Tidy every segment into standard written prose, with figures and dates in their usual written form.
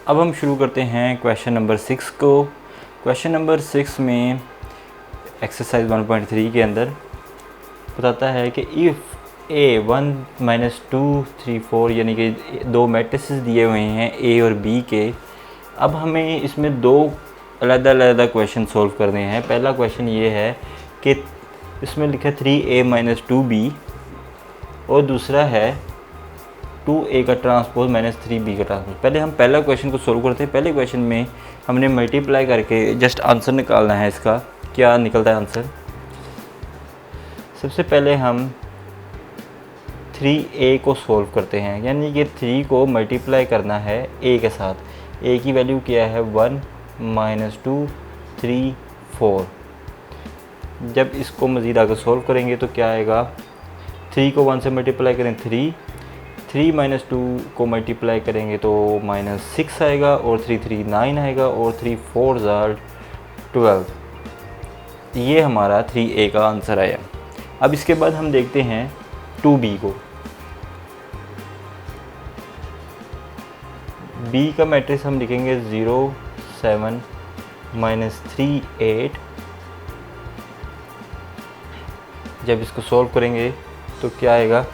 अब हम शुरू करते हैं क्वेश्चन नंबर 6 को। क्वेश्चन नंबर 6 में एक्सरसाइज 1.3 के अंदर बताता है कि इफ़ ए 1 माइनस 2 3 4 यानी कि दो मैट्रिसेस दिए हुए हैं ए और बी के। अब हमें इसमें दो अलग-अलग क्वेश्चन सॉल्व करने हैं। पहला क्वेश्चन ये है कि इसमें लिखा है 3a माइनस 2b और दूसरा है 2a का ट्रांसपोज माइनस 3b का ट्रांसपोज। पहले हम पहला क्वेश्चन को सॉल्व करते हैं। पहले क्वेश्चन में हमने मल्टीप्लाई करके जस्ट आंसर निकालना है। इसका क्या निकलता है आंसर। सबसे पहले हम 3a को सॉल्व करते हैं, यानी कि 3 को मल्टीप्लाई करना है a के साथ। a की वैल्यू क्या है 1 माइनस 2 3 4। जब इसको मज़ीद आगे सॉल्व करेंगे तो क्या आएगा, 3 को 1 से मल्टीप्लाई करें 3 माइनस 2 को मल्टीप्लाई करेंगे तो माइनस 6 आएगा और 3 9 आएगा और 3 4 12। ये हमारा 3a का आंसर आया। अब इसके बाद हम देखते हैं 2b को। b का मैट्रिक्स हम लिखेंगे 0 7 माइनस 3 8। जब इसको सॉल्व करेंगे तो क्या आएगा,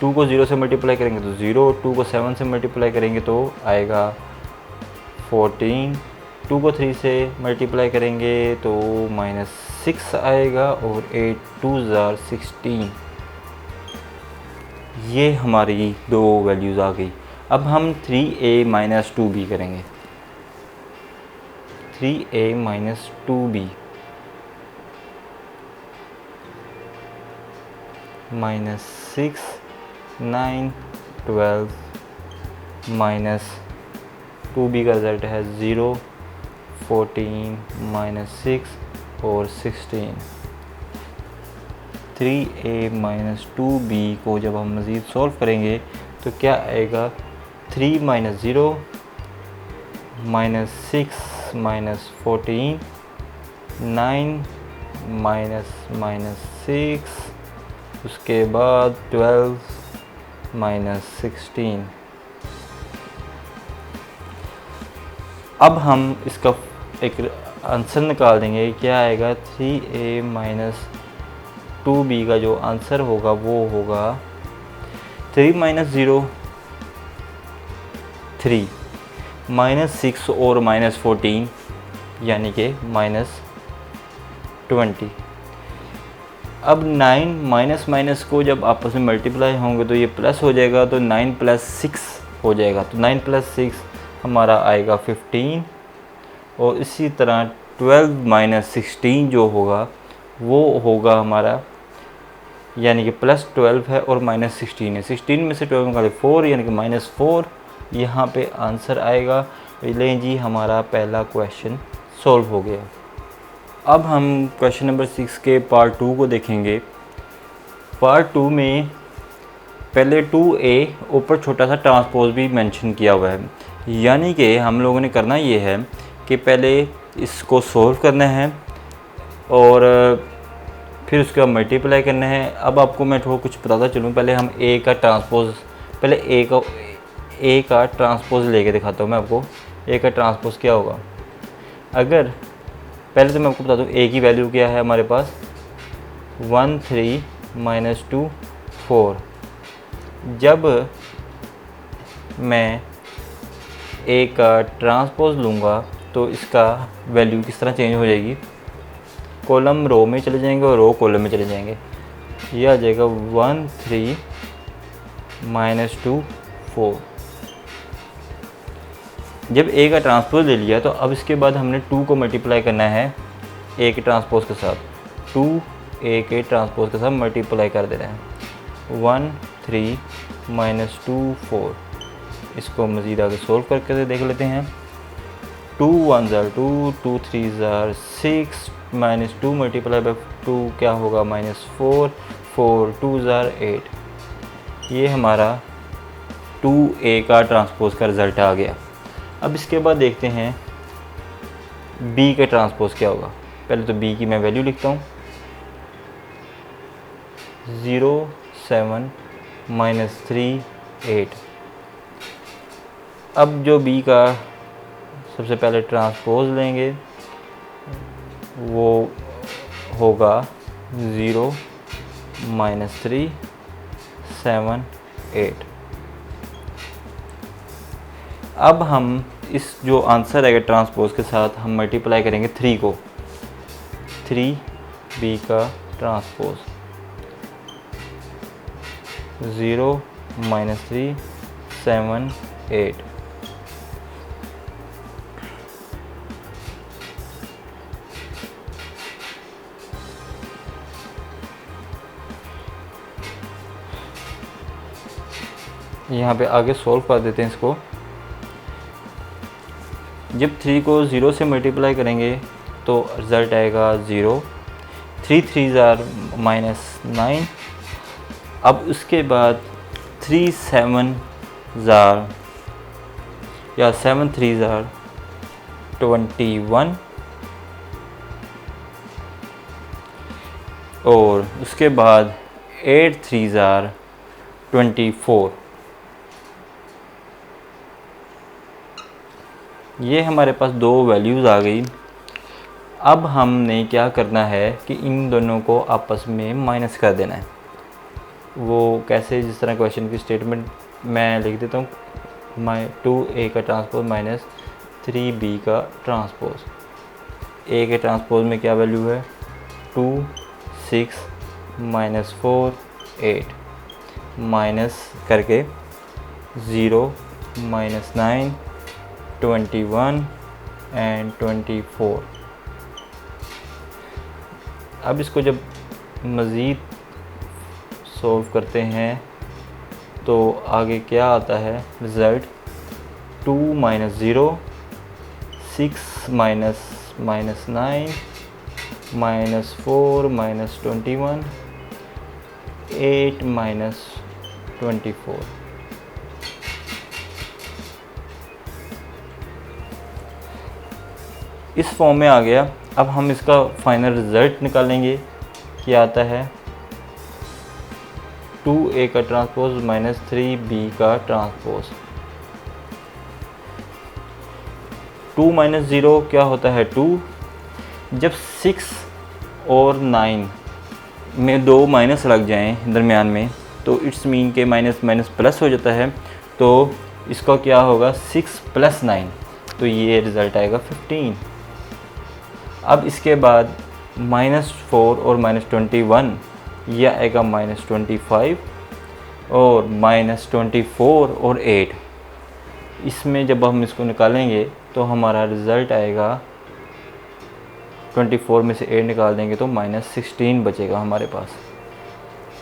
2 को 0 से मल्टीप्लाई करेंगे तो 0, 2 को 7 से मल्टीप्लाई करेंगे तो आएगा 14, 2 को 3 से मल्टीप्लाई करेंगे तो माइनस 6 आएगा और 8 2 16। ये हमारी दो वैल्यूज़ आ गई। अब हम 3a माइनस 2b करेंगे। 3a minus 2b minus 6 9 12 minus 2b का रिज़ल्ट है 0 14 माइनस 6 और 16। 3a माइनस 2b को जब हम मज़ीद सॉल्व करेंगे तो क्या आएगा, 3 माइनस 0 माइनस 6 माइनस 14 9 माइनस 6, उसके बाद 12 माइनस 16। अब हम इसका एक आंसर निकाल देंगे। क्या आएगा, 3a माइनस 2b का जो आंसर होगा वो होगा 3 माइनस 0 3 माइनस 6 और माइनस 14 यानी कि माइनस 20। अब 9 माइनस माइनस को जब आपस में मल्टीप्लाई होंगे तो ये प्लस हो जाएगा, तो 9 प्लस 6 हो जाएगा। तो 9 प्लस 6 हमारा आएगा 15 और इसी तरह 12 माइनस 16 जो होगा वो होगा हमारा, यानी कि प्लस 12 है और माइनस 16 है। 16 में से 12 निकाले 4 यानी कि माइनस 4। यहाँ पे आंसर आएगा। लें जी, हमारा पहला क्वेश्चन सॉल्व हो गया। अब हम क्वेश्चन नंबर 6 के पार्ट 2 को देखेंगे। पार्ट 2 में पहले 2a ऊपर छोटा सा ट्रांसपोज भी मेंशन किया हुआ है, यानी कि हम लोगों ने करना ये है कि पहले इसको सॉल्व करना है और फिर उसका मल्टीप्लाई करना है। अब आपको मैं थोड़ा कुछ बताता चलूँ। पहले हम a का ट्रांसपोज, पहले a का ट्रांसपोज लेके दिखाता हूँ मैं आपको। a का ट्रांसपोज क्या होगा, अगर पहले तो मैं आपको बता दूँ a की वैल्यू क्या है हमारे पास 1 3 माइनस 2 4। जब मैं a का ट्रांसपोज लूँगा तो इसका वैल्यू किस तरह चेंज हो जाएगी, कॉलम रो में चले जाएंगे और रो कॉलम में चले जाएंगे। ये आ जाएगा 1 3 माइनस 2 4। जब a का ट्रांसपोज ले लिया तो अब इसके बाद हमने 2 को मल्टीप्लाई करना है a के ट्रांसपोज के साथ। 2 a के ट्रांसपोज के साथ मल्टीप्लाई कर देना है। 1 3 माइनस 2 4। इसको मज़ीद आगे सोल्व करके देख लेते हैं। 2 1 2 2 3 6 माइनस 2 मल्टीप्लाई बाई 2 क्या होगा, माइनस 4 4 2 8। ये हमारा 2a का ट्रांसपोज का रिज़ल्ट आ गया। अब इसके बाद देखते हैं b के ट्रांसपोज क्या होगा। पहले तो b की मैं वैल्यू लिखता हूँ 0 7 माइनस 3 8। अब जो b का सबसे पहले ट्रांसपोज लेंगे, वो होगा 0 -3 7 8। अब हम इस जो आंसर आएगा ट्रांसपोज के साथ हम मल्टीप्लाई करेंगे 3 को, 3b का ट्रांसपोज, 0 -3 7 8। यहाँ पे आगे सॉल्व कर देते हैं इसको। जब 3 को 0 से मल्टीप्लाई करेंगे तो रिज़ल्ट आएगा 0, 3 3 -9। अब उसके बाद 3 7 या 7 3 21, और उसके बाद 8 3 24। ये हमारे पास दो वैल्यूज़ आ गई। अब हमने क्या करना है कि इन दोनों को आपस में माइनस कर देना है। वो कैसे, जिस तरह क्वेश्चन की स्टेटमेंट मैं लिख देता हूँ, 2a का ट्रांसपोज माइनस 3b का ट्रांसपोज। a के ट्रांसपोज में क्या वैल्यू है, 2 6 -4 8, माइनस करके 0 -9 21 एंड 24। अब इसको जब मज़ीद सॉल्व करते हैं तो आगे क्या आता है रिज़ल्ट, 2 -0 6 -9 -4 -21 8 -24। इस फॉर्म में आ गया। अब हम इसका फाइनल रिज़ल्ट निकालेंगे, क्या आता है, 2a का ट्रांसपोज माइनस 3b का ट्रांसपोज। 2 -0 क्या होता है 2। जब 6 और 9 में 2 माइनस लग जाएं दरमियान में तो इट्स मीन के माइनस माइनस प्लस हो जाता है, तो इसका क्या होगा 6 + 9, तो ये रिज़ल्ट आएगा 15। अब इसके बाद -4 और -21 यह आएगा -25 और -24 और 8। इसमें जब हम इसको निकालेंगे तो हमारा रिज़ल्ट आएगा, 24 में से 8 निकाल देंगे तो -16 बचेगा हमारे पास।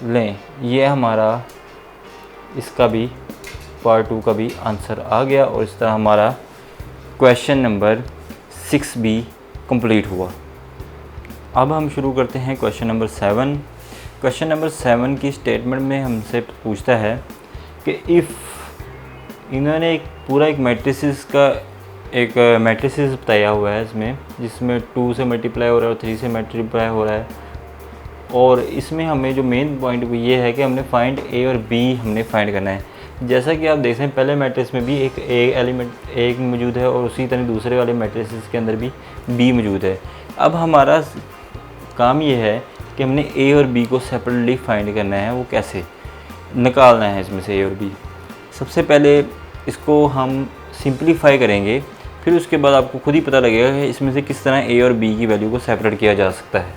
लें, ये हमारा इसका भी पार्ट 2 का भी आंसर आ गया और इस तरह हमारा क्वेश्चन नंबर 6 भी कंप्लीट हुआ। अब हम शुरू करते हैं क्वेश्चन नंबर 7। क्वेश्चन नंबर 7 की स्टेटमेंट में हमसे पूछता है कि इफ़, इन्होंने एक मैट्रिसेस का एक मैट्रिसेस बताया हुआ है इसमें, जिसमें 2 से मल्टीप्लाई हो रहा है और 3 से मल्टीप्लाई हो रहा है, और इसमें हमें जो मेन पॉइंट वो ये है कि हमने फाइंड ए और बी हमने फाइंड करना है। जैसा कि आप देख सकते हैं पहले मैट्रिक्स में भी एक ए एलिमेंट एक मौजूद है और उसी तरह दूसरे वाले मैट्रिक्स के अंदर भी बी मौजूद है। अब हमारा काम ये है कि हमने ए और बी को सेपरेटली फाइंड करना है। वो कैसे निकालना है इसमें से ए और बी। सबसे पहले इसको हम सिंप्लीफाई करेंगे, फिर उसके बाद आपको खुद ही पता लगेगा कि इसमें से किस तरह ए और बी की वैल्यू को सेपरेट किया जा सकता है।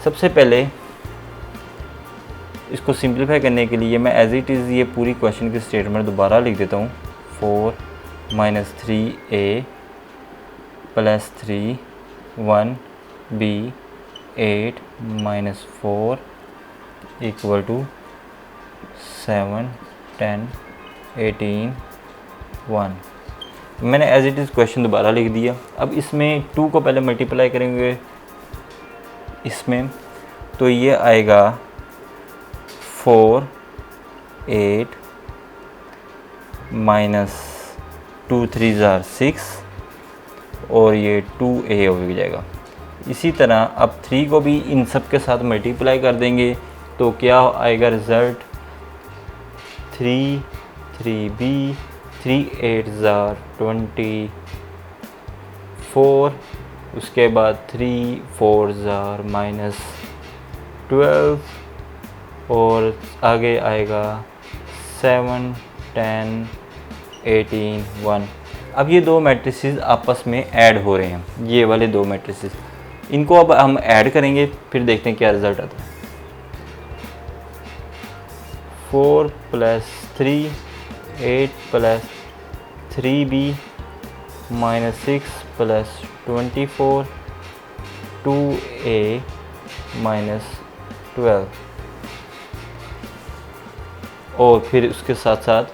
सबसे पहले इसको सिंप्लीफाई करने के लिए मैं एज इट इज़ ये पूरी क्वेश्चन की स्टेटमेंट दोबारा लिख देता हूँ। 4 - 3a + 3 1b 8 - 4 = 7 10 18 1। मैंने एज इट इज़ क्वेश्चन दोबारा लिख दिया। अब इसमें 2 को पहले मल्टीप्लाई करेंगे इसमें, तो ये आएगा 4 8 -2 3 6 और ये 2a हो जाएगा। इसी तरह अब 3 को भी इन सब के साथ मल्टीप्लाई कर देंगे तो क्या आएगा रिज़ल्ट, 3 3b 3 8 20 4, उसके बाद 3 4 ज़ार -12 और आगे आएगा 7 10 18 1। अब ये दो मैट्रिसेस आपस में ऐड हो रहे हैं, ये वाले दो मैट्रिसेस, इनको अब हम ऐड करेंगे, फिर देखते हैं क्या रिज़ल्ट आता है। 4 + 3 8 + 3b -6 + 24 2a -12 और फिर उसके साथ साथ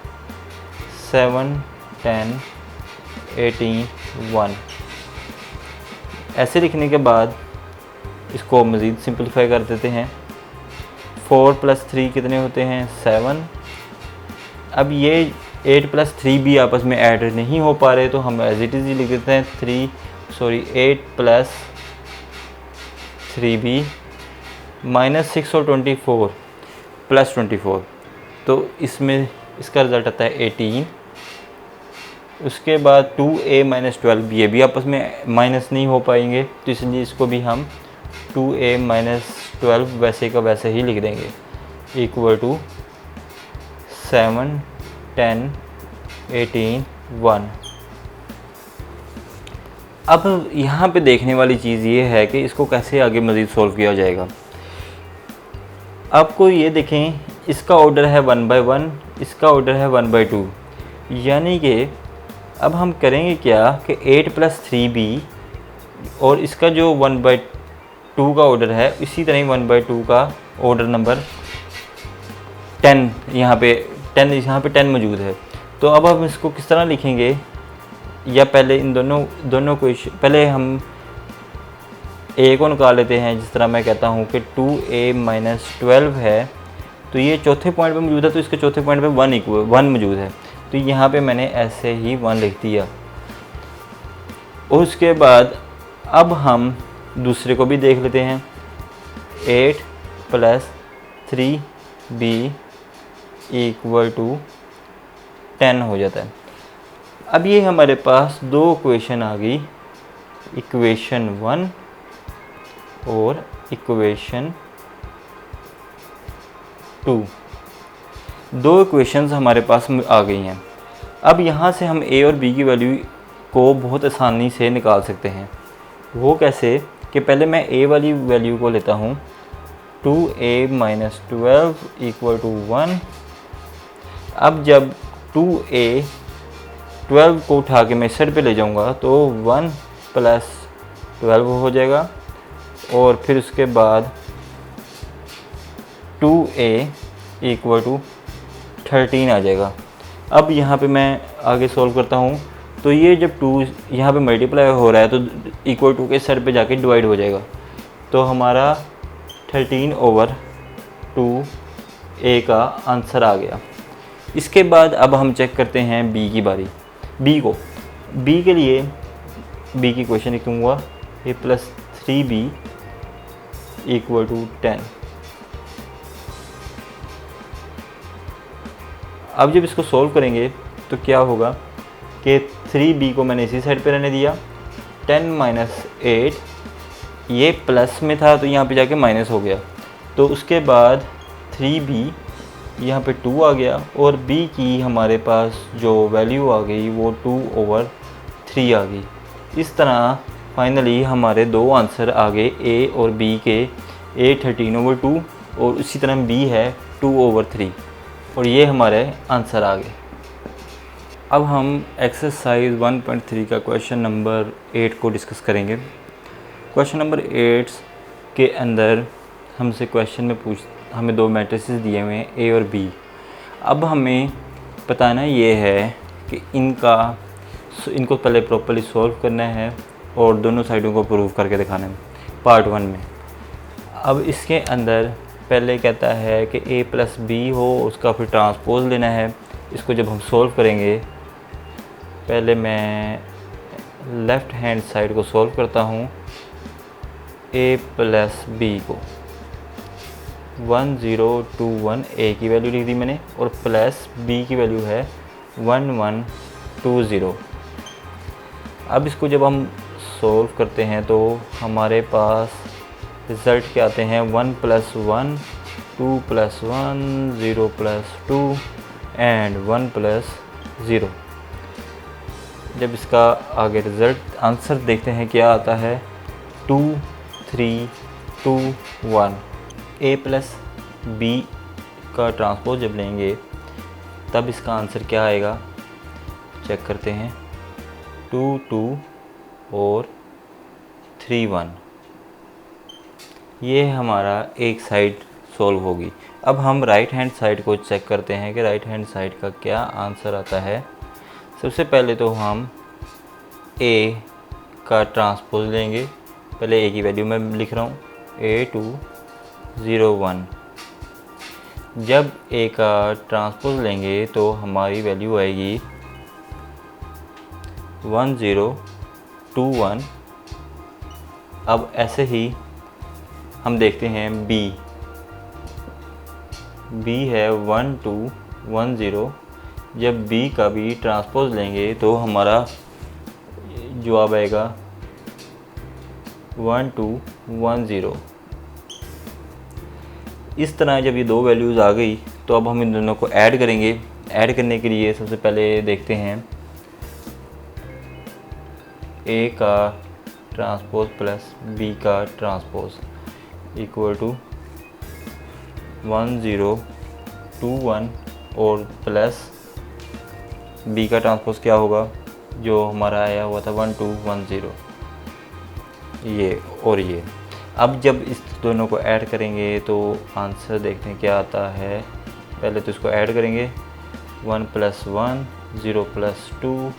7 10 18 1। ऐसे लिखने के बाद इसको मज़ीद सिंपलीफाई कर देते हैं। 4 + 3 कितने होते हैं 7। अब ये 8 + 3 भी आपस में ऐड नहीं हो पा रहे, तो हम एज इट इज़ ही लिख देते हैं 8 + 3b -6 और 24 + 24, तो इसमें इसका रिज़ल्ट आता है 18। उसके बाद 2a -12, ये भी आपस में माइनस नहीं हो पाएंगे, तो इसलिए इसको भी हम 2a -12 वैसे का वैसे ही लिख देंगे = 7 10 18 1। अब यहाँ पे देखने वाली चीज़ ये है कि इसको कैसे आगे मज़ीद सॉल्व किया जाएगा। आपको ये देखें, इसका ऑर्डर है 1/1, इसका ऑर्डर है 1/2, यानी कि अब हम करेंगे क्या कि 8 + 3b और इसका जो 1/2 का ऑर्डर है, इसी तरह 1/2 का ऑर्डर नंबर 10 यहाँ पे 10 मौजूद है। तो अब हम इसको किस तरह लिखेंगे, या पहले इन दोनों को पहले हम a को निकाल लेते हैं। जिस तरह मैं कहता हूँ कि 2a -12 है, तो ये चौथे पॉइंट पे मौजूद है, तो इसके चौथे पॉइंट पे 1 मौजूद है, तो यहाँ पे मैंने ऐसे ही 1 लिख दिया। और उसके बाद अब हम दूसरे को भी देख लेते हैं। 8 + 3b = 10 हो जाता है। अब ये हमारे पास दो इक्वेशन आ गई, इक्वेशन 1 और इक्वेशन 2। दो इक्वेशंस हमारे पास आ गई हैं। अब यहाँ से हम a और b की वैल्यू को बहुत आसानी से निकाल सकते हैं। वो कैसे कि पहले मैं a वाली वैल्यू को लेता हूँ, 2a -12 = 1। अब जब 2a 12 को उठा के मैं इस साइड पे ले जाऊँगा तो 1 + 12 हो जाएगा, और फिर उसके बाद 2a = 13 आ जाएगा। अब यहाँ पे मैं आगे सॉल्व करता हूँ, तो ये जब 2 यहाँ पे मल्टीप्लाई हो रहा है तो =2 के साइड पे जाके डिवाइड हो जाएगा, तो हमारा 13/2a का आंसर आ गया। इसके बाद अब हम चेक करते हैं b की बारी। b के लिए b की क्वेश्चन लिखूँगा a + 3b = 10। अब जब इसको सॉल्व करेंगे तो क्या होगा कि 3b को मैंने इसी साइड पे रहने दिया, 10 - 8 ये प्लस में था तो यहाँ पे जाके माइनस हो गया, तो उसके बाद 3b यहाँ पे 2 आ गया, और b की हमारे पास जो वैल्यू आ गई वो 2/3 आ गई। इस तरह फाइनली हमारे दो आंसर आ गए a और b के, a 13/2 और उसी तरह b है 2/3, और ये हमारे आंसर आ गए। अब हम एक्सरसाइज 1.3 का क्वेश्चन नंबर 8 को डिस्कस करेंगे। क्वेश्चन नंबर 8 के अंदर हमसे क्वेश्चन में हमें दो मैट्रिसेस दिए हुए हैं a और b। अब हमें बताना ये है कि इनको पहले प्रॉपर्ली सॉल्व करना है और दोनों साइडों को प्रूव करके दिखाना है पार्ट 1 में। अब इसके अंदर पहले कहता है कि a + b हो, उसका फिर ट्रांसपोज लेना है। इसको जब हम सॉल्व करेंगे, पहले मैं लेफ़्ट हैंड साइड को सॉल्व करता हूँ। a + b को 1 0 2 1 a की वैल्यू लिख दी मैंने, और प्लस b की वैल्यू है 1 1 2 0। अब इसको जब हम सॉल्व करते हैं तो हमारे पास रिज़ल्ट क्या आते हैं 1 + 1 2 + 1 0 + 2 एंड 1 + 0। जब इसका आगे रिज़ल्ट आंसर देखते हैं क्या आता है 2 3 2 1। a + b का ट्रांसपोज जब लेंगे तब इसका आंसर क्या आएगा चेक करते हैं 2 2 और 3 1। ये हमारा एक साइड सॉल्व होगी। अब हम राइट हैंड साइड को चेक करते हैं कि राइट हैंड साइड का क्या आंसर आता है। सबसे पहले तो हम a का ट्रांसपोज लेंगे। पहले a की वैल्यू मैं लिख रहा हूँ a2 0 1। जब a का ट्रांसपोज लेंगे तो हमारी वैल्यू आएगी 1 0 2 1। अब ऐसे ही हम देखते हैं b है 1 2 1 0। जब b का भी ट्रांसपोज लेंगे तो हमारा जवाब आएगा 1 2 1 0। इस तरह जब ये दो वैल्यूज़ आ गई तो अब हम इन दोनों को ऐड करेंगे। ऐड करने के लिए सबसे पहले देखते हैं a का ट्रांसपोज प्लस b का ट्रांसपोज इक्वल टू 1 0 2 1 और प्लस b का ट्रांसपोज क्या होगा जो हमारा आया हुआ था 1 2 1 0 ये और ये। अब जब इस दोनों को ऐड करेंगे तो आंसर देखते हैं क्या आता है। पहले तो इसको ऐड करेंगे 1 + 1 0 + 2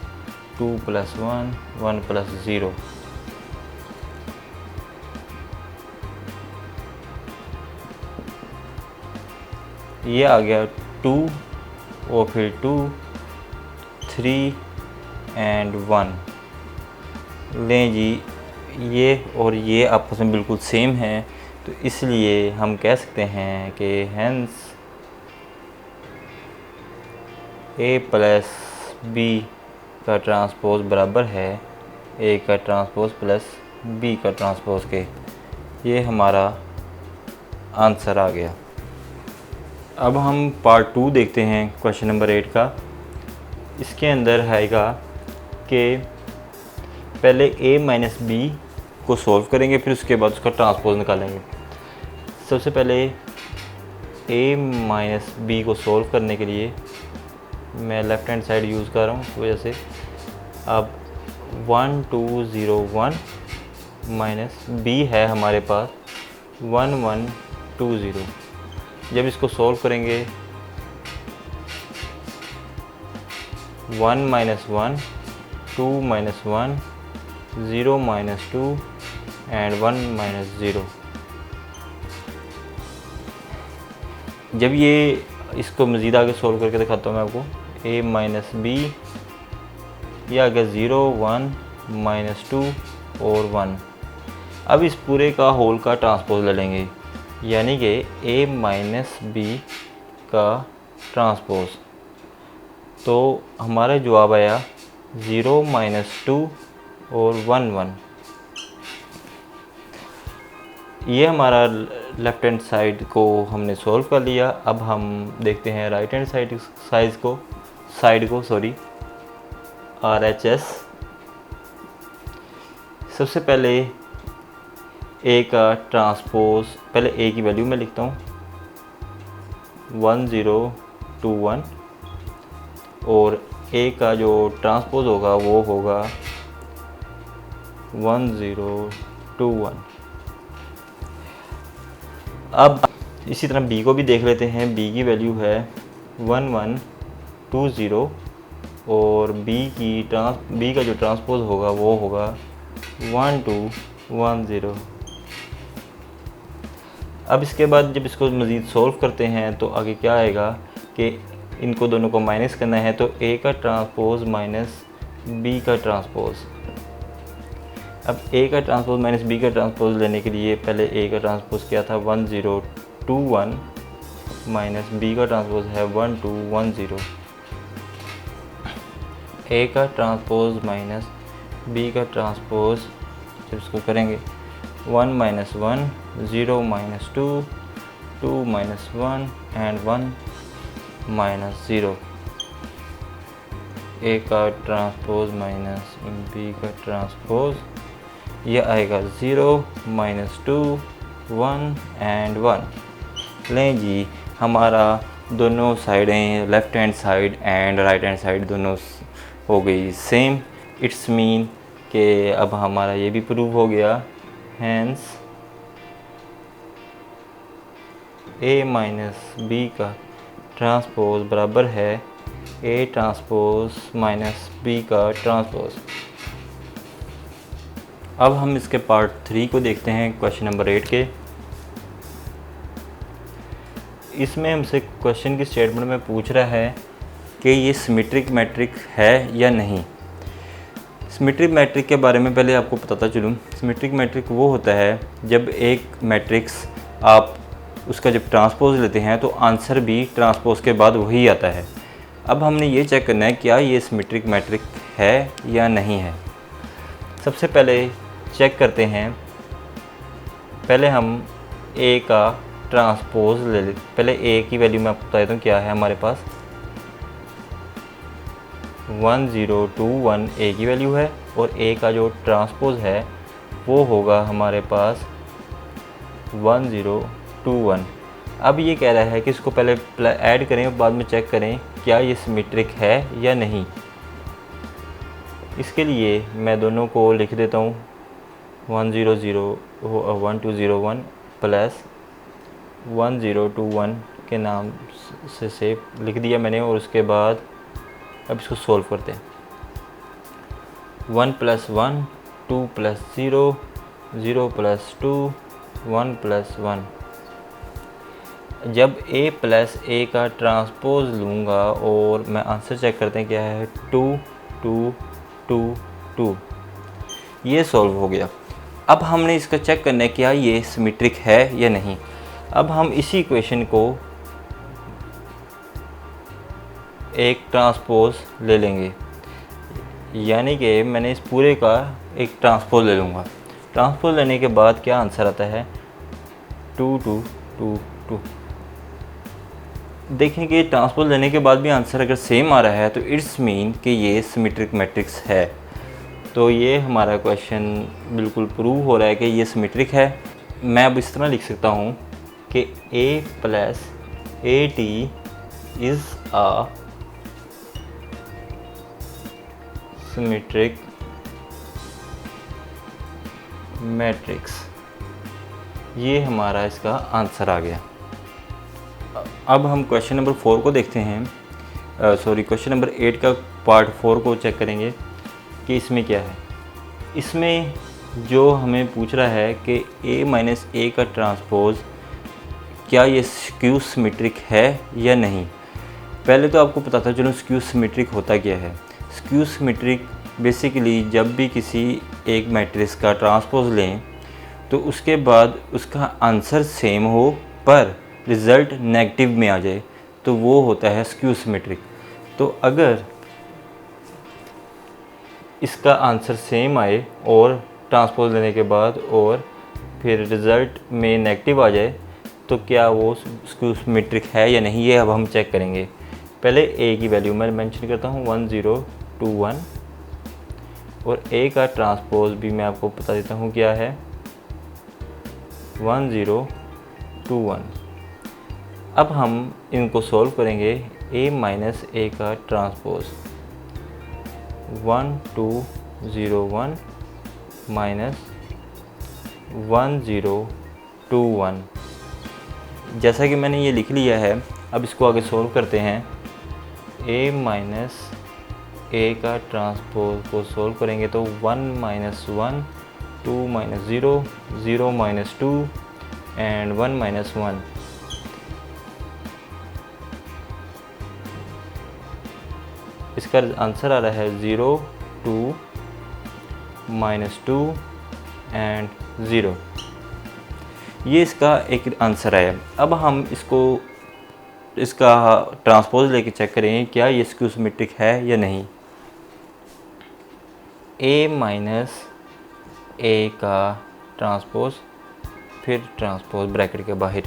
2 + 1 1 + 0। ये आ गया 2 और फिर 2 3 एंड 1। लें जी ये और ये आपस में बिल्कुल सेम है तो इसलिए हम कह सकते हैं कि हेंस a + b का ट्रांसपोज बराबर है a का ट्रांसपोज प्लस b का ट्रांसपोज के। ये हमारा आंसर आ गया। अब हम पार्ट 2 देखते हैं क्वेश्चन नंबर 8 का। इसके अंदर आएगा कि पहले a - b को सॉल्व करेंगे फिर उसके बाद उसका ट्रांसपोज निकालेंगे। सबसे पहले a - b को सॉल्व करने के लिए मैं लेफ़्ट हैंड साइड यूज़ कर रहा हूँ इस वजह से। अब 1 2 0 1 माइनस b है हमारे पास 1 1 2 0। जब इसको सॉल्व करेंगे 1 - 1 2 - 1 0 - 2 एंड 1 - 0। जब ये इसको मज़ीद आगे सॉल्व करके दिखाता हूँ मैं आपको a - b ये आ गया 0 1 - 2 और 1। अब इस पूरे का होल का ट्रांसपोज ले लेंगे यानी कि a - b का ट्रांसपोज। तो हमारा जवाब आया 0 - 2 और 1 1। ये हमारा लेफ़्ट हैंड साइड को हमने सॉल्व कर लिया। अब हम देखते हैं राइट हैंड साइड को RHS। सबसे पहले a का ट्रांसपोज पहले a की वैल्यू मैं लिखता हूँ 1 0 2 1 और a का जो ट्रांसपोज होगा वो होगा 1 0 2 1। अब इसी तरह b को भी देख लेते हैं। b की वैल्यू है 1 1 2 0 और b का जो ट्रांसपोज होगा वो होगा 1 2 1 0। अब इसके बाद जब इसको मज़ीद सॉल्व करते हैं तो आगे क्या आएगा कि इनको दोनों को माइनस करना है तो a का ट्रांसपोज माइनस b का ट्रांसपोज। अब a का ट्रांसपोज माइनस b का ट्रांसपोज लेने के लिए पहले a का ट्रांसपोज क्या था 1 0 2 1 माइनस b का ट्रांसपोज है 1 2 1 0। a का ट्रांसपोज माइनस b का ट्रांसपोज फिर इसको करेंगे 1 minus 1, 0 minus 2, 2 minus 1 and 1 minus 0। ए का ट्रांसपोज माइनस बी का ट्रांसपोज, ये आएगा 0 माइनस 2, 1 एंड 1। लें जी, हमारा दोनों साइडें left hand side and right hand side दोनों हो गई सेम। इट्स मीन कि अब हमारा ये भी प्रूव हो गया। हैंस ए माइनस बी का ट्रांसपोज बराबर है ए ट्रांसपोज माइनस बी का ट्रांसपोज। अब हम इसके पार्ट 3 को देखते हैं, क्वेश्चन नंबर 8 के। इसमें हमसे क्वेश्चन की स्टेटमेंट में पूछ रहा है कि ये सिमेट्रिक मैट्रिक है या नहीं। सिमेट्रिक मैट्रिक के बारे में पहले आपको बताता चलूँ। सिमेट्रिक मैट्रिक वो होता है जब एक मैट्रिक्स आप उसका जब ट्रांसपोज लेते हैं तो आंसर भी ट्रांसपोज के बाद वही आता है। अब हमने ये चेक करना है क्या ये सिमेट्रिक मैट्रिक है या नहीं है। सबसे पहले चेक करते हैं, पहले हम ए का ट्रांसपोज ले लेते। पहले ए की वैल्यू मैं आपको बता देता हूँ क्या है हमारे पास। 1 0 2 1 ए की वैल्यू है और ए का जो ट्रांसपोज है वो होगा हमारे पास 1 0 2 1। अब ये कह रहा है कि इसको पहले ऐड करें और बाद में चेक करें क्या ये सिमेट्रिक है या नहीं। इसके लिए मैं दोनों को लिख देता हूँ 1 0 0 1 2 0 1 प्लस 1 0 2 1 के नाम से सेव लिख दिया मैंने। और उसके बाद अब इसको सोल्व करते हैं। 1 प्लस 1 2 प्लस 0 0 प्लस 2 1 प्लस 1। जब a प्लस a का ट्रांसपोज लूँगा और मैं आंसर चेक करते हैं क्या है 2 2 2 2। ये सॉल्व हो गया। अब हमने इसका चेक करना है क्या ये सिमेट्रिक है या नहीं। अब हम इसी इक्वेशन को एक ट्रांसपोज ले लेंगे, यानी कि मैंने इस पूरे का एक ट्रांसपोज ले लूँगा। ट्रांसपोज लेने के बाद क्या आंसर आता है 2 2 2 2। देखें कि ट्रांसपोज लेने के बाद भी आंसर अगर सेम आ रहा है तो इट्स मीन कि ये सिमेट्रिक मैट्रिक्स है। तो ये हमारा क्वेश्चन बिल्कुल प्रूव हो रहा है कि ये सिमेट्रिक है। मैं अब इस तरह लिख सकता हूँ कि a plus A T is a symmetric matrix. ये हमारा इसका आंसर आ गया। अब हम क्वेश्चन नंबर 4 को देखते हैं। क्वेश्चन नंबर 8 का पार्ट 4 को चेक करेंगे कि इसमें क्या है। इसमें जो हमें पूछ रहा है कि a माइनस ए का ट्रांसपोज क्या ये स्क्यू सिमेट्रिक है या नहीं। पहले तो आपको बताता चलूँ स्क्यू सिमेट्रिक होता क्या है। स्क्यू सिमेट्रिक बेसिकली जब भी किसी एक मैट्रिक्स का ट्रांसपोज लें तो उसके बाद उसका आंसर सेम हो पर रिज़ल्ट नेगेटिव में आ जाए तो वो होता है स्क्यू सिमेट्रिक। तो अगर इसका आंसर सेम आए और ट्रांसपोज लेने के बाद और फिर रिज़ल्ट में नेगेटिव आ जाए तो क्या वो स्क्यू सिमेट्रिक है या नहीं, ये अब हम चेक करेंगे। पहले a की वैल्यू मैं मेंशन करता हूँ 1 0 2 1 और a का ट्रांसपोज भी मैं आपको बता देता हूँ क्या है 1 0 2 1। अब हम इनको सॉल्व करेंगे। a माइनस ए का ट्रांसपोज 1 2 0 1 माइनस 1 0 2 1। जैसा कि मैंने ये लिख लिया है, अब इसको आगे सॉल्व करते हैं। a माइनस ए का ट्रांसपोज को सॉल्व करेंगे तो 1 minus 1 2 minus 0 0 minus 2 and 1 minus 1। इसका आंसर आ रहा है 0 2 माइनस 2 एंड 0। ये इसका एक आंसर है। अब हम इसका ट्रांसपोज लेके चेक करें क्या ये स्क्यू सिमेट्रिक है या नहीं। a माइनस ए का ट्रांसपोज, फिर ट्रांसपोज ब्रैकेट के बाहर।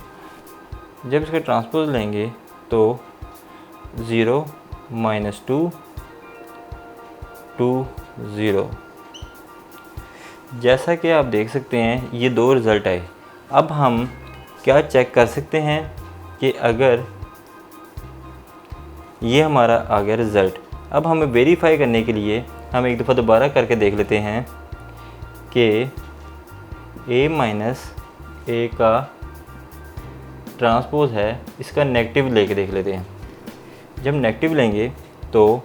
जब इसका ट्रांसपोज लेंगे तो 0 -2 2 0। जैसा कि आप देख सकते हैं ये दो रिज़ल्ट आए। अब हम क्या चेक कर सकते हैं कि अगर ये हमारा आ गया रिज़ल्ट, अब हमें वेरीफाई करने के लिए हम एक दफ़ा दोबारा करके देख लेते हैं कि a माइनस ए का ट्रांसपोज है, इसका नेगेटिव लेके देख लेते हैं। जब नेगेटिव लेंगे तो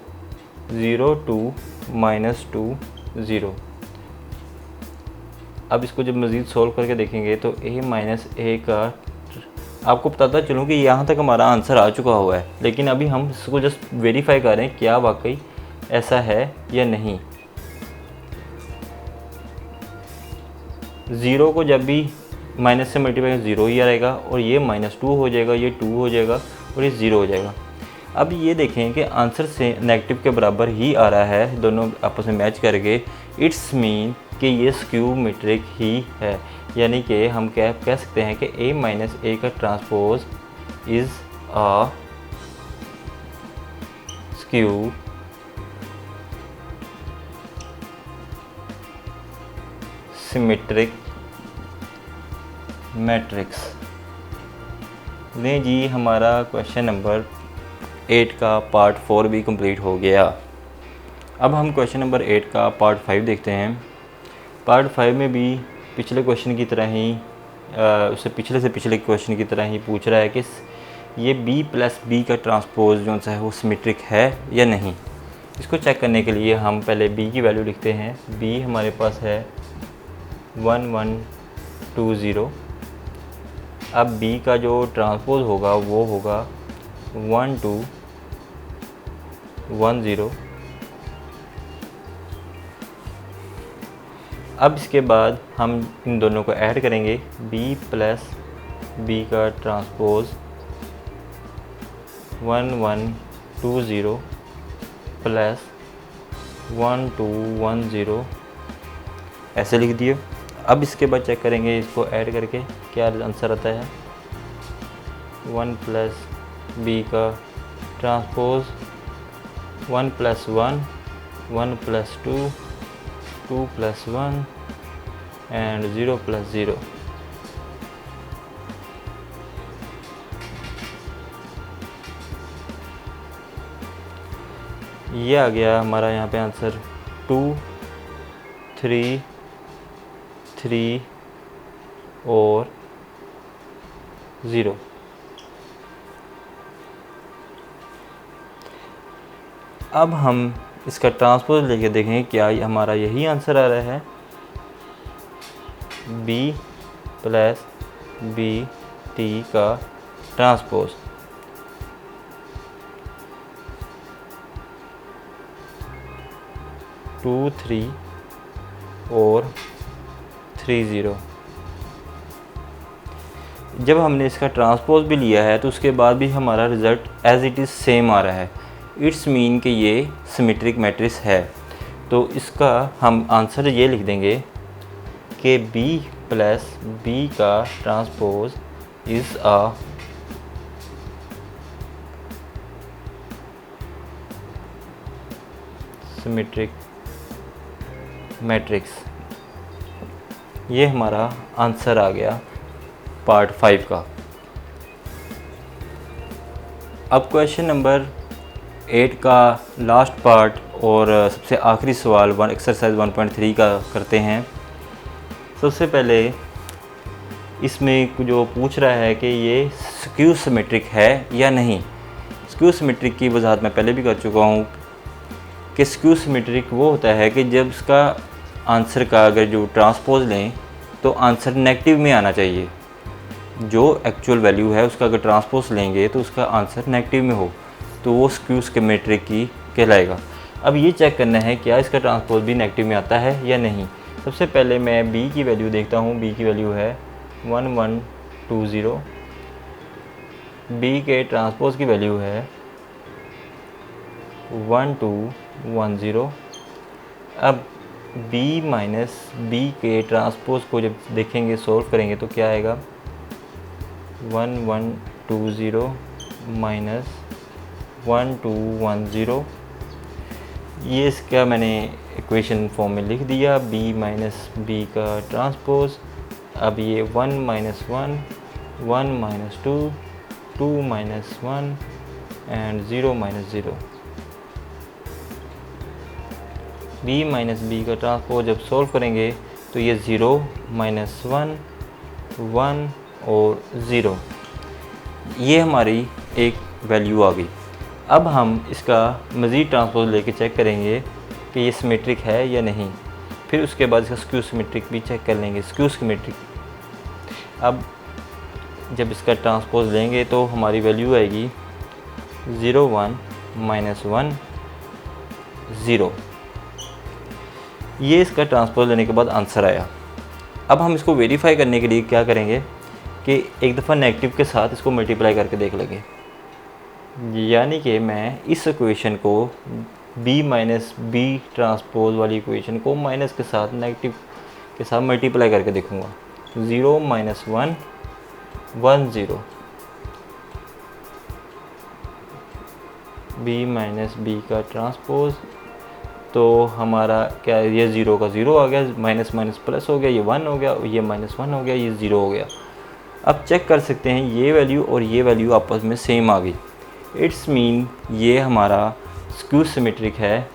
0 2 -2 0। अब इसको जब मज़ीद सोल्व करके देखेंगे तो a माइनस ए का, आपको बताता चलूँ कि यहाँ तक हमारा आंसर आ चुका हुआ है, लेकिन अभी हम इसको जस्ट वेरीफाई कर रहे हैं क्या वाकई ऐसा है या नहीं। 0 को जब भी माइनस से मल्टीप्लाई 0 ही आएगा, और ये -2 हो जाएगा, ये 2 हो जाएगा और ये 0 हो जाएगा। अब ये देखें कि आंसर से नेगेटिव के बराबर ही आ रहा है, दोनों आपस में मैच करके। इट्स मीन कि ये स्क्यू मीट्रिक ही है, यानी कि हम कह सकते हैं कि a माइनस ए का transpose is a skew symmetric matrix. नहीं जी, हमारा क्वेश्चन नंबर 8 का पार्ट 4 भी कंप्लीट हो गया। अब हम क्वेश्चन नंबर 8 का पार्ट 5 देखते हैं। पार्ट 5 में भी पिछले क्वेश्चन की तरह ही उससे पिछले क्वेश्चन की तरह ही पूछ रहा है कि ये b प्लस बी का ट्रांसपोज जो सा है वो सिमेट्रिक है या नहीं। इसको चेक करने के लिए हम पहले b की वैल्यू लिखते हैं। b हमारे पास है 1 1 2 0। अब b का जो ट्रांसपोज होगा वो होगा 1 2 1 0। अब इसके बाद हम इन दोनों को ऐड करेंगे, b प्लस बी का ट्रांसपोज 1 1 2 0 प्लस 1 2 1 0, ऐसे लिख दिए। अब इसके बाद चेक करेंगे इसको ऐड करके क्या आंसर आता है। 1 प्लस बी का transpose 1 plus 1 1 plus 2 2 plus 1 and 0 plus 0। ये आ गया हमारा यहाँ पे आंसर 2 3 3 और 0। अब हम इसका ट्रांसपोज लेके देखें क्या हमारा यही आंसर आ रहा है। b प्लस बी टी का ट्रांसपोज 2 3 और 3 0। जब हमने इसका ट्रांसपोज भी लिया है तो उसके बाद भी हमारा result as it is same आ रहा है। इट्स मीन कि ये सिमेट्रिक मैट्रिक्स है। तो इसका हम आंसर ये लिख देंगे कि b प्लस बी का transpose is a symmetric matrix. ये हमारा आंसर आ गया पार्ट 5 का। अब क्वेश्चन नंबर 8 का लास्ट पार्ट और सबसे आखिरी सवाल एक्सरसाइज 1.3 का करते हैं। सबसे पहले इसमें जो पूछ रहा है कि ये स्क्यू सिमेट्रिक है या नहीं। स्क्यू सिमेट्रिक की वजाहत मैं पहले भी कर चुका हूँ कि स्क्यू सिमेट्रिक वो होता है कि जब इसका आंसर का अगर जो ट्रांसपोज लें तो आंसर नेगेटिव में आना चाहिए। जो एक्चुअल वैल्यू है उसका अगर ट्रांसपोज लेंगे तो उसका आंसर नेगेटिव में हो तो वो स्क्यू सिमेट्रिक की कहलाएगा। अब ये चेक करना है क्या इसका ट्रांसपोज भी नेगेटिव में आता है या नहीं। सबसे पहले मैं b की वैल्यू देखता हूँ। b की वैल्यू है 1 1 2 0। b के ट्रांसपोज की वैल्यू है 1 2 1 0। अब बी माइनस बी के ट्रांसपोज को जब देखेंगे, सॉल्व करेंगे तो क्या आएगा, 1120 माइनस 1210। ये इसका मैंने इक्वेशन फॉर्म में लिख दिया, बी माइनस बी का ट्रांसपोज। अब ये 1 minus 1, 1 minus 2, 2 minus 1 and 0 minus 0। B minus B का ट्रांसपोज जब सॉल्व करेंगे तो ये 0 माइनस 1, 1 और 0, ये हमारी एक वैल्यू आ गई। अब हम इसका मज़ीद ट्रांसपोज लेके चेक करेंगे कि ये सिमेट्रिक है या नहीं। फिर उसके बाद इसका स्क्यू सिमेट्रिक भी चेक कर लेंगे, स्क्यू सिमेट्रिक। अब जब इसका ट्रांसपोज लेंगे तो हमारी वैल्यू आएगी 0 1 माइनस 1 0। ये इसका ट्रांसपोज लेने के बाद आंसर आया। अब हम इसको वेरीफाई करने के लिए क्या करेंगे कि एक दफ़ा नेगेटिव के साथ इसको मल्टीप्लाई करके देख लेंगे। यानी कि मैं इस इक्वेशन को b माइनस बी ट्रांसपोज वाली इक्वेशन को माइनस के साथ, नेगेटिव के साथ मल्टीप्लाई करके देखूँगा। 0 माइनस 1 1 0, b माइनस बी का ट्रांसपोज, तो हमारा क्या, ये 0 का 0 आ गया, माइनस माइनस प्लस हो गया, ये 1 हो गया, ये माइनस 1 हो गया, ये 0 हो गया। अब चेक कर सकते हैं ये वैल्यू और ये वैल्यू आपस में सेम आ गई। इट्स मीन ये हमारा स्क्यू सिमेट्रिक है।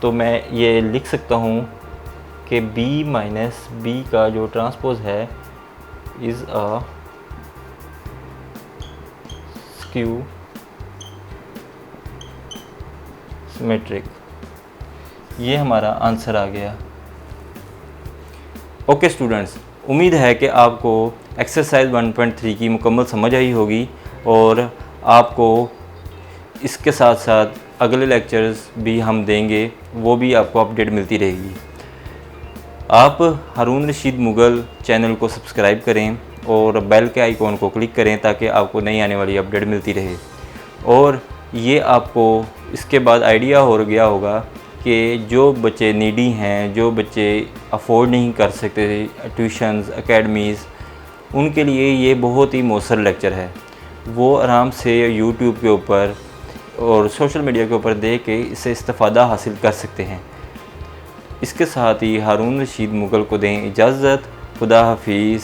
तो मैं ये लिख सकता हूँ कि b माइनस बी का जो ट्रांसपोज है इज़ अ स्क्यू सिमेट्रिक। ये हमारा आंसर आ गया। ओके स्टूडेंट्स, उम्मीद है कि आपको एक्सरसाइज 1.3 की मुकम्मल समझ आई होगी और आपको इसके साथ साथ अगले लेक्चर्स भी हम देंगे, वो भी आपको अपडेट मिलती रहेगी। आप हारून रशीद मुगल चैनल को सब्सक्राइब करें और बेल के आइकॉन को क्लिक करें ताकि आपको नई आने वाली अपडेट मिलती रहे। और ये आपको इसके बाद आइडिया हो गया होगा कि जो बच्चे नीडी हैं, जो बच्चे अफोर्ड नहीं कर सकते ट्यूशन्स, एकेडमीज़, उनके लिए ये बहुत ही मौसर लेक्चर है। वो आराम से यूट्यूब के ऊपर और सोशल मीडिया के ऊपर देख के इससे इस्तिफ़ादा हासिल कर सकते हैं। इसके साथ ही हारून रशीद मुगल को दें इजाज़त। खुदा हाफिज़।